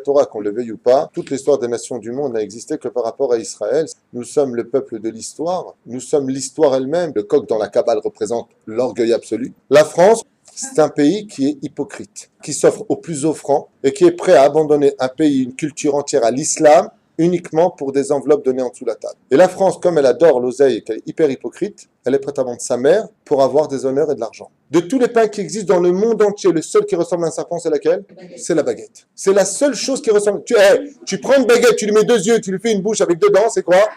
Torah, qu'on le veuille ou pas, toute l'histoire des nations du monde n'a existé que par rapport à Israël. Nous sommes le peuple de l'histoire, nous sommes l'histoire elle-même. Le coq dans la Kabbale représente l'orgueil absolu. La France, c'est un pays qui est hypocrite, qui s'offre au plus offrant et qui est prêt à abandonner un pays, une culture entière à l'islam uniquement pour des enveloppes données en dessous de la table. Et la France, comme elle adore l'oseille et qu'elle est hyper hypocrite, elle est prête à vendre sa mère pour avoir des honneurs et de l'argent. De tous les pains qui existent dans le monde entier, le seul qui ressemble à un serpent, c'est laquelle? C'est la baguette. C'est la seule chose qui ressemble. Tu prends une baguette, tu lui mets 2 yeux, tu lui fais une bouche avec 2 dents, c'est quoi?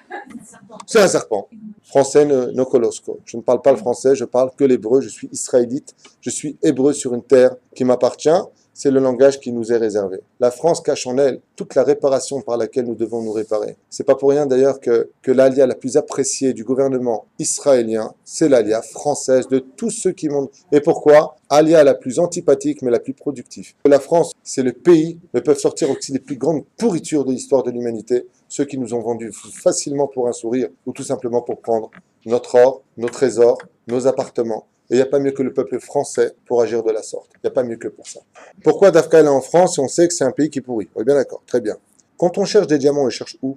C'est un serpent. Français no colosco. Je ne parle pas le français, je parle que l'hébreu, je suis israélite, je suis hébreu sur une terre qui m'appartient. C'est le langage qui nous est réservé. La France cache en elle toute la réparation par laquelle nous devons nous réparer. C'est pas pour rien d'ailleurs que l'alia la plus appréciée du gouvernement israélien, c'est l'alia française de tous ceux qui montent. Et pourquoi? Alia la plus antipathique mais la plus productive. La France, c'est le pays, mais peuvent sortir aussi les plus grandes pourritures de l'histoire de l'humanité, ceux qui nous ont vendus facilement pour un sourire ou tout simplement pour prendre notre or, nos trésors, nos appartements. Et il n'y a pas mieux que le peuple français pour agir de la sorte. Il n'y a pas mieux que pour ça. Pourquoi Dafka est en France si on sait que c'est un pays qui pourrit? On est bien d'accord, très bien. Quand on cherche des diamants, on les cherche où?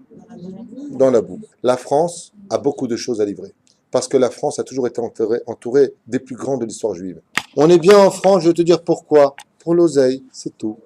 Dans la boue. La France a beaucoup de choses à livrer. Parce que la France a toujours été entourée des plus grands de l'histoire juive. On est bien en France, je vais te dire pourquoi. Pour l'oseille, c'est tout.